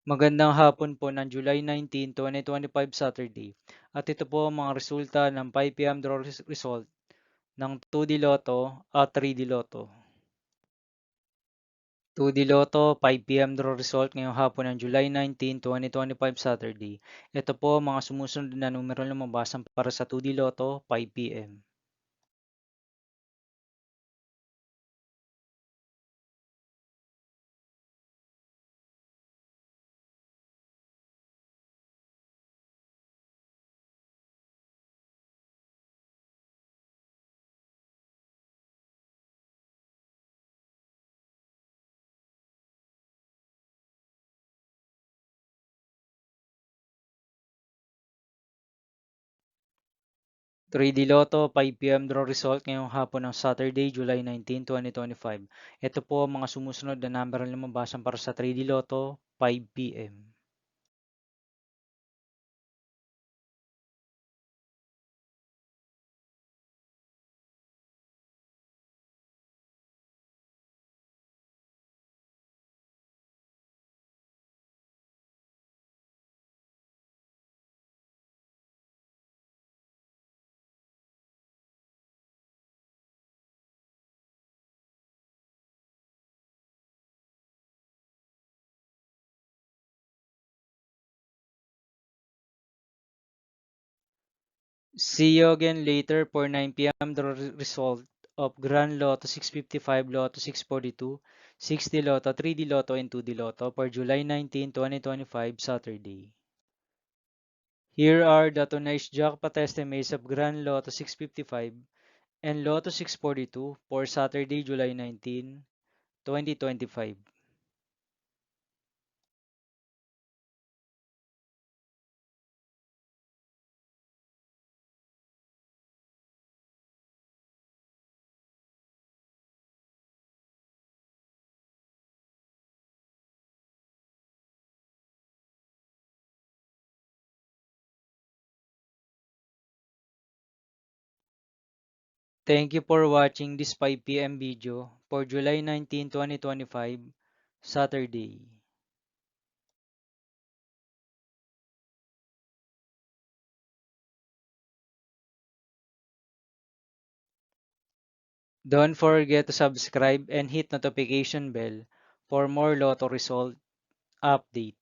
Magandang hapon po ng July 19, 2025 Saturday. At ito po ang mga resulta ng 5 PM draw result ng 2D Lotto at 3D Lotto. 2D Lotto 5 PM draw result ngayong hapon ng July 19, 2025 Saturday. Ito po ang mga sumusunod na numero lumabasan para sa 2D Lotto 5 PM. 3D Lotto 5 PM draw result ngayong hapon ng Saturday, July 19, 2025. Ito po ang mga sumusunod na numero lumabasan para sa 3D Lotto 5 PM. See you again later for 9 PM the result of Grand Lotto 655, Lotto 642, 6D Lotto, 3D Lotto, and 2D Lotto for July 19, 2025, Saturday. Here are the tonight's jackpot estimates of Grand Lotto 655 and Lotto 642 for Saturday, July 19, 2025. Thank you for watching this 5 PM video for July 19, 2025, Saturday. Don't forget to subscribe and hit notification bell for more Lotto result update.